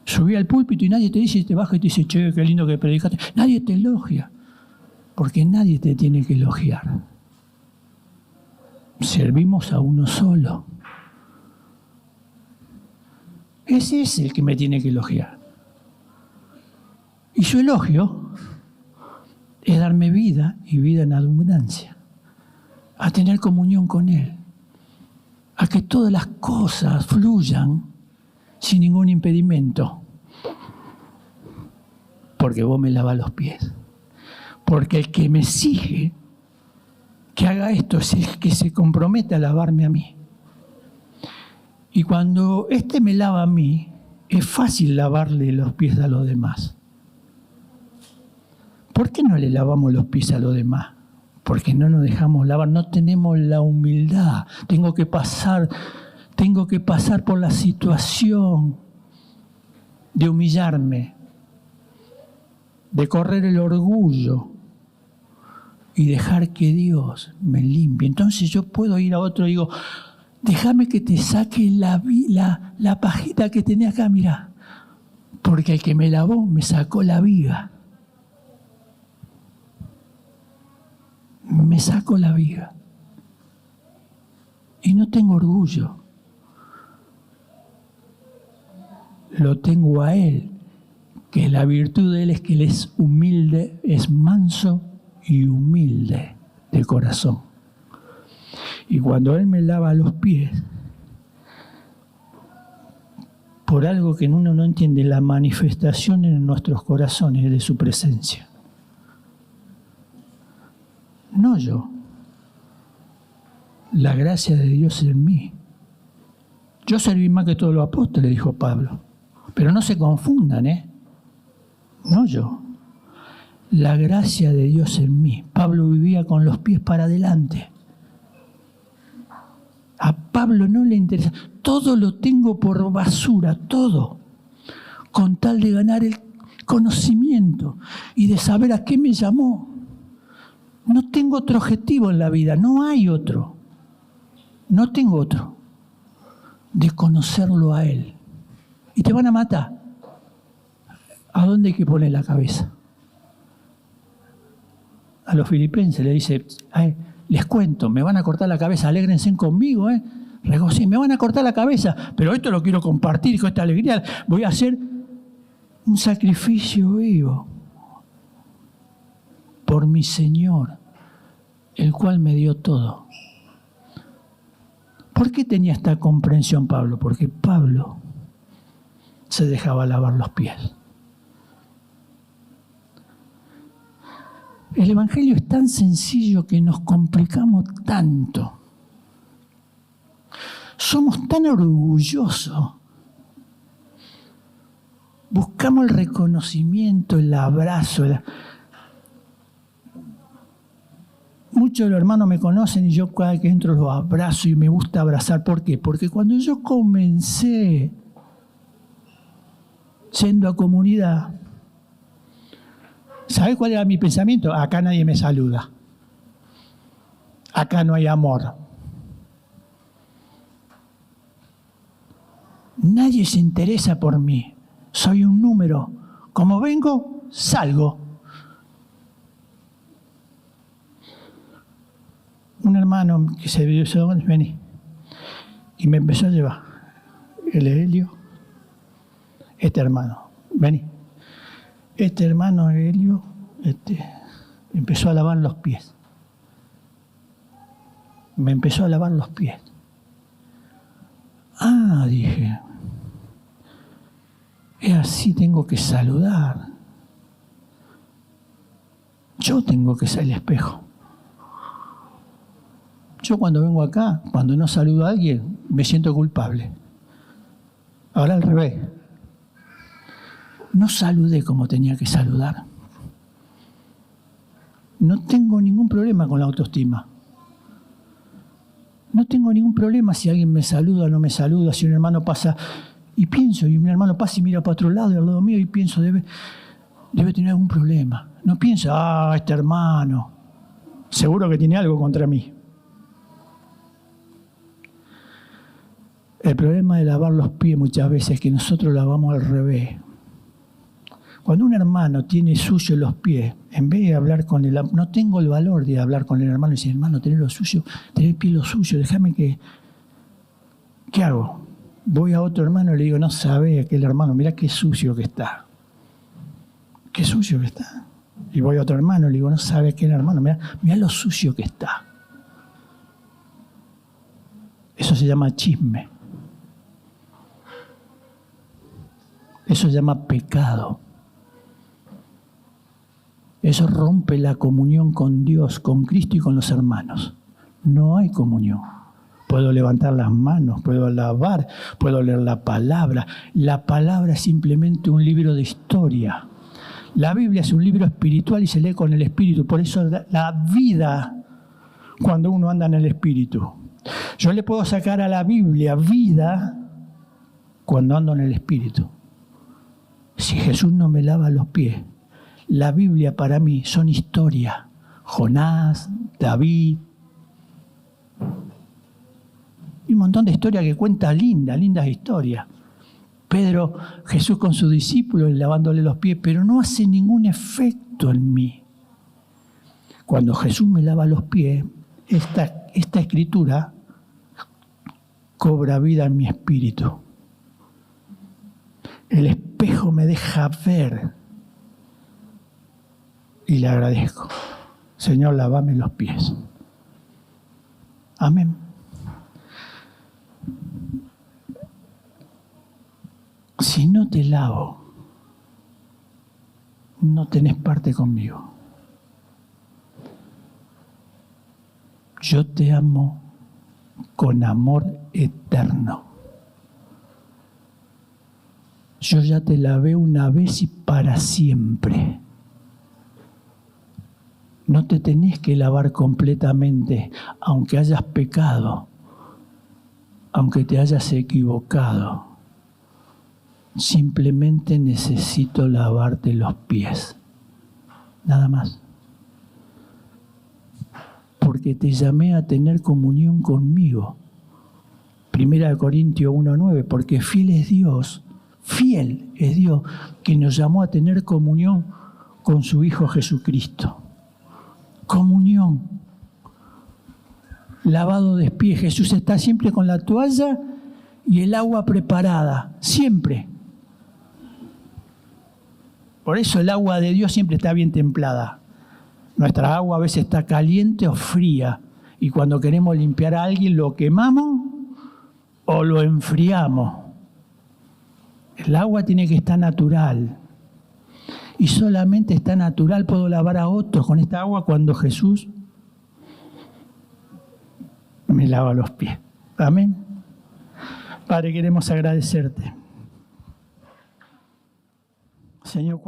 Subí al púlpito y nadie te dice, te baja y te dice: che, qué lindo que predicaste. Nadie te elogia. Porque nadie te tiene que elogiar. Servimos a uno solo. Ese es el que me tiene que elogiar. Y su elogio es darme vida, y vida en abundancia. A tener comunión con Él. A que todas las cosas fluyan sin ningún impedimento. Porque vos me lavás los pies. Porque el que me exige que haga esto es el que se compromete a lavarme a mí. Y cuando este me lava a mí, es fácil lavarle los pies a los demás. ¿Por qué no le lavamos los pies a los demás? Porque no nos dejamos lavar, no tenemos la humildad. Tengo que pasar por la situación de humillarme, de correr el orgullo y dejar que Dios me limpie. Entonces yo puedo ir a otro y digo: déjame que te saque la pajita que tenés acá, mirá. Porque el que me lavó me sacó la viga. Me sacó la viga. Y no tengo orgullo. Lo tengo a Él, que la virtud de Él es que Él es humilde, es manso y humilde de corazón. Y cuando Él me lava los pies, por algo que uno no entiende, la manifestación en nuestros corazones de su presencia. No yo. La gracia de Dios en mí. Yo serví más que todos los apóstoles, dijo Pablo. Pero no se confundan, No yo. La gracia de Dios en mí. Pablo vivía con los pies para adelante. A Pablo no le interesa. Todo lo tengo por basura, todo. Con tal de ganar el conocimiento y de saber a qué me llamó. No tengo otro objetivo en la vida, no hay otro. No tengo otro. De conocerlo a Él. Y te van a matar. ¿A dónde hay que poner la cabeza? A los filipenses le dice: les cuento, me van a cortar la cabeza, alégrense conmigo, regocíjense, me van a cortar la cabeza, pero esto lo quiero compartir con esta alegría. Voy a hacer un sacrificio vivo por mi Señor, el cual me dio todo. ¿Por qué tenía esta comprensión Pablo? Porque Pablo se dejaba lavar los pies. El Evangelio es tan sencillo que nos complicamos tanto. Somos tan orgullosos. Buscamos el reconocimiento, el abrazo. Muchos de los hermanos me conocen y yo cada vez que entro los abrazo y me gusta abrazar. ¿Por qué? Porque cuando yo comencé yendo a comunidad, ¿sabes cuál era mi pensamiento? Acá nadie me saluda. Acá no hay amor. Nadie se interesa por mí. Soy un número. Como vengo, salgo. Un hermano que se vio, vení, y me empezó a llevar el Helio. Este hermano, vení. Este hermano Helio empezó a lavar los pies. Me empezó a lavar los pies. Ah, dije, es así, tengo que saludar. Yo tengo que ser el espejo. Yo cuando vengo acá, cuando no saludo a alguien, me siento culpable. Ahora al revés. No saludé como tenía que saludar. No tengo ningún problema con la autoestima. No tengo ningún problema si alguien me saluda o no me saluda, si un hermano pasa y pienso, y un hermano pasa y mira para otro lado y al lado mío y pienso, debe tener algún problema. No pienso, este hermano, seguro que tiene algo contra mí. El problema de lavar los pies muchas veces es que nosotros lavamos al revés. Cuando un hermano tiene sucio los pies, en vez de hablar con él, no tengo el valor de hablar con el hermano y decir, hermano, tenés lo sucio, tenés el pie lo sucio, déjame que... ¿Qué hago? Voy a otro hermano y le digo, no sabe aquel hermano, mirá qué sucio que está. Qué sucio que está. Y voy a otro hermano y le digo, no sabe aquel hermano, mirá lo sucio que está. Eso se llama chisme. Eso se llama pecado. Eso rompe la comunión con Dios, con Cristo y con los hermanos. No hay comunión. Puedo levantar las manos, puedo alabar, puedo leer la palabra. La palabra es simplemente un libro de historia. La Biblia es un libro espiritual y se lee con el Espíritu. Por eso la vida, cuando uno anda en el Espíritu. Yo le puedo sacar a la Biblia vida cuando ando en el Espíritu. Si Jesús no me lava los pies, la Biblia para mí son historia. Jonás, David. Y un montón de historias que cuenta lindas historias. Pedro, Jesús con sus discípulos lavándole los pies, pero no hace ningún efecto en mí. Cuando Jesús me lava los pies, esta escritura cobra vida en mi espíritu. El espejo me deja ver y le agradezco. Señor, lávame los pies. Amén. Si no te lavo, no tenés parte conmigo. Yo te amo con amor eterno. Yo ya te lavé una vez y para siempre. No te tenés que lavar completamente, aunque hayas pecado, aunque te hayas equivocado. Simplemente necesito lavarte los pies. Nada más. Porque te llamé a tener comunión conmigo. 1 Corintios 1:9, porque fiel es Dios que nos llamó a tener comunión con su Hijo Jesucristo. Comunión. Lavado de pies. Jesús está siempre con la toalla y el agua preparada. Siempre. Por eso el agua de Dios siempre está bien templada. Nuestra agua a veces está caliente o fría. Y cuando queremos limpiar a alguien, lo quemamos o lo enfriamos. El agua tiene que estar natural. Y solamente está natural puedo lavar a otros con esta agua cuando Jesús me lava los pies. Amén. Padre, queremos agradecerte. Señor,